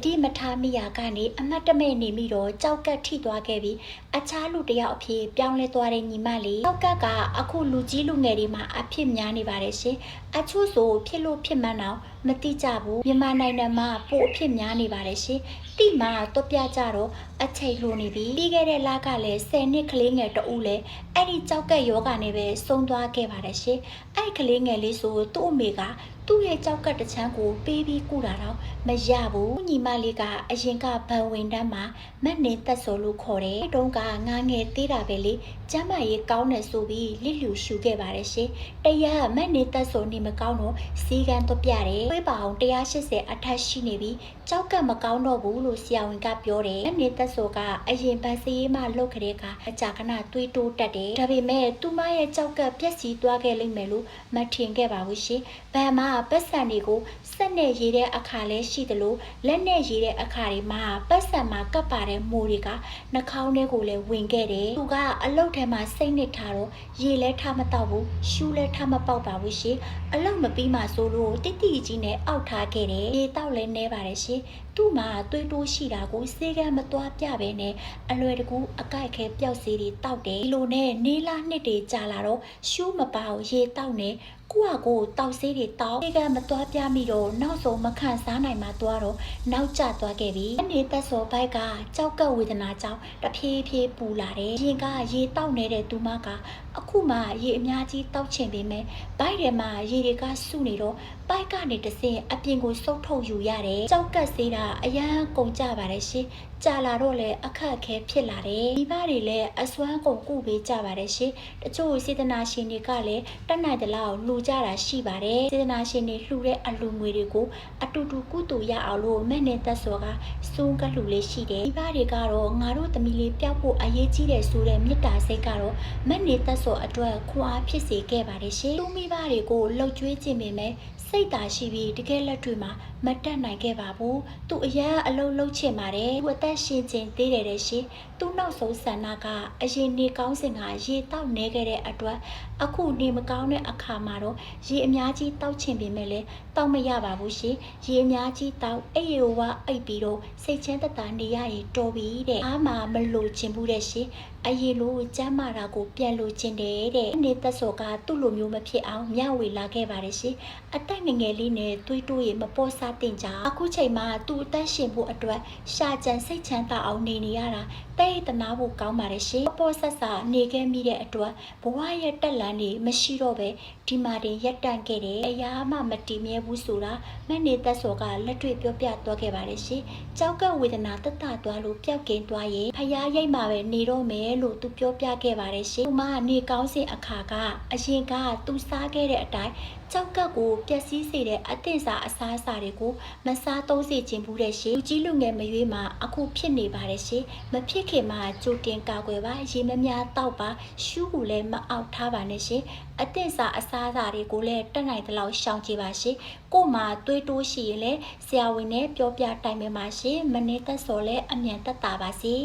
ဒီမထားမိယာကနေအမတ်တမဲ့နေမိတော့ကြောက်ကတ်ထိသွားခဲ့ပြီးအခြားလူတယောက်အဖြစ်ပြောင်းလဲသွားတဲ့ညီမလေးကြောက်ကတ်ကအခုလူကြီးလူငယ်တွေမှာအဖြစ်များနေပါတယ်ရှင်အချို့ဆိုဖြစ်လို့ဖြစ်မှန်းတော့မသိကြဘူးမြန်မာနိုင်ငံမှာပိုအဖြစ်များနေပါတယ်ရှင်တိမှာတော့ပြကြတော့အချိန်လိုနေပြီပြီးခဲ့တဲ့လကလည်း10နှစ်ကလေးငယ်တဦးလည်းအဲ့ဒီကြောက်ကတ်ယောဂနဲ့ပဲဆုံးသွားခဲ့ပါတယ်ရှင်အဲ့ကလေးငယ်လေးဆိုသူ့အမေကသူ့ရဲ့ကြောက်ကတ်တစ်ချမ်းကိုပေးပြီးကုတာတော့မရဘူးညီမလေးကအရင်ကဘန်ဝင်တန်းမှာမက်နေသက်စော်လို့ခေါ်တယ်တုန်းကငားငယ်သေးတာပဲလေကျမ်းမာရေးကောင်းတယ်ဆိုပြီးလစ်လူရှူခဲ့ပါတယ်ရှင်တရက်မက်နေသက်စော်နေမကောင်းတော့စီကံတော့ပြတယ်ဝေးပါအောင်180အထက်ရှိနေပြီးကြောက်ကတ်မကောင်းတော့ဘူးလို့ဆရာဝန်ကပြောတယ်မက်နေသက်စော်ကအရင်ဗန်စီရေးမှလှုပ်ခတဲ့ကအကြာခဏတွေးတိုးတက်တယ်ဒါပေမဲ့သူမရဲ့ကြောက်ကတ်ပြက်စီးသွားခဲ့လိမ့်မယ်လို့မထင်ခဲ့ပါဘူးရှင်ဗန်မှာပတ်စံတွေကိုစက်နဲ့ရေးတဲ့အခါလဲရှိသလိုလက်နဲ့ရေးတဲ့အခါတွေမှာပတ်စံမှာကပ်ပါတဲ့မိုးတွေကနှာခေါင်းထဲကိုလည်းဝင်ခဲ့တယ်သူကအလုတ်ထဲမှာစိတ်နစ်ထားတော့ရေလဲထားမတော့ဘူးရှူးလဲထားမပေါက်ပါဘူးရှင်အလုတ်မပြီးမှဆိုလို့တိတိကြီးနဲ့အောက်ထားခဲ့တယ်ရေတောက်လဲနေပါတယ်ရှင်သူ့မှာသွေးတိုးရှိတာကိုစေကမ်းမသွားပြပဲနဲ့အလွယ်တကူအကိုက်ခဲပျောက်စေးတွေတောက်တယ်ဒီလိုနဲ့နေလာနှစ်တွေကြာလာတော့ရှူးမပါဘူးရေတောက်နေကိုတောက်ဆေးတွေတောက်ဒီကမသွားပြမိတော့နောက်ဆုံးမခံစားနိုင်မှသွားတော့နောက်ကျသွားခဲ့ပြီအနေသက်စော်ဘိုက်ကကြောက်ကဝေဒနာကြောင့်တဖြည်းဖြည်းပူလာတယ်ရင်ကရေတောက်နေတဲ့သူမကအခုမှရေအများကြီးတောက်ချင်ပေမဲ့ဘိုက်ထဲမှာရေတွေကစုနေတော့ဘိုက်ကနေတဆင့်အပြင်ကိုစုပ်ထုတ်ယူရတယ်ကြောက်ကဆေးတာအရန်ကုန်ကြပါတယ်ရှင်ကြာလာတော့လေအခက်အခဲဖြစ်လာတယ်ဒီဘာတွေလည်းအစွမ်းကုန်ကုပေးကြပါတယ်ရှင်တချို့စေတနာရှင်တွေကလည်းတတ်နိုင်တဲ့လောက်လှူကြတာရှိပါတယ်စေတနာရှင်တွေလှူတဲ့အလှူငွေတွေကိုအတူတူကုတူရအောင်လို့မဲ့နေသက်စောကစုံကလှူလေးရှိတယ်ဒီဘာတွေကတော့ငါတို့သမီးလေးပျောက်ဖို့အရေးကြီးတယ်ဆိုတဲ့မေတ္တာစိတ်ကတော့မဲ့နေသက်စောအတွက်ခွန်အားဖြစ်စေခဲ့ပါတယ်ရှင်သူမိဘတွေကိုလှုပ်ကြွေးခြင်းပေမဲ့စိတ်သာရှိပြီးတကယ်လက်တွေ့မှာမတက်နိုင်ခဲ့ပါဘူးသူအရန်အလုံးလုံးချင်ပါတယ်သူအသက်ရှင်ခြင်းသေးတယ်တဲ့ရှင်သူနောက်ဆုံးဆန္ဒကအရင်နေကောင်းစဉ်ကရေတောက်နေခဲ့တဲ့အတွက်အခုနေမကောင်းတဲ့အခါမှာတော့ရေအများကြီးတောက်ချင်ပေမဲ့လည်းတောက်မရပါဘူးရှင်ရေအများကြီးတောက်အိပ်ရိုးဝအိပ်ပြီးတော့စိတ်ချမ်းသာနေရရင်တော်ပြီတဲ့အားမမလို့ချင်ဘူးတဲ့ရှင်အရင်လိုကျမ်းမာတာကိုပြန်လို့ချင်တယ်တဲ့နေသက်စောကသူ့လိုမျိုးမဖြစ်အောင်မျှဝေလာခဲ့ပါတယ်ရှင်အတက်ငငယ်လေးနဲ့တွေးတိုးရမပေါ်စားတင်ကြအခုချိန်မှာသူ့အသက်ရှင်ဖို့အတွက်ရှာကြံစိတ်ချမ်းသာအောင်နေရတာတဲ့တနာဖို့ကောင်းပါတယ်ရှင်ပေါ်ဆက်စာနေခဲ့မိတဲ့အတွက်ဘဝရဲ့တက်လန်းတွေမရှိတော့ပဲဒီမှာတင်ရက်တန့်ခဲ့တယ်အရာမှမတည်မြဲဘူးဆိုတာမနေသက်စောကလက်တွေ့ပြောပြသွားခဲ့ပါတယ်ရှင်ကြောက်ကဝေဒနာတတ်တာသွားလို့ပျောက်ကင်းသွားရင်ဖျားရိတ်မှာပဲနေတော့မယ်လို့သူပြောပြခဲ့ပါတယ်ရှင်သူမနေကောင်းစဉ်အခါကအရင်ကသူစားခဲ့တဲ့အတိုင်းကြောက်ကပ်ကိုပျက်စီးစေတဲ့အသင့်စာအစားအစာတွေကိုမစားသုံးစေခြင်းဘူးတဲ့ရှင်လူကြီးလူငယ်မရွေးမှာအခုဖြစ်နေပါတယ်ရှင်မဖြစ်ခင်မှာကြိုတင်ကာကွယ်ပါရေမများတောက်ပါရှူးကိုလည်းမအောက်ထားပါနဲ့ရှင်အသင့်စာအစားအစာတွေကိုလည်းတက်နိုင်သလောက်ရှောင်ကြည့်ပါရှင်ကို့မှာတွေးတိုးရှိရင်လည်းဆရာဝန်နဲ့ပြောပြတိုင်ပင်ပါရှင်မနေသက်စော်လည်းအမြန်သက်သာပါစေ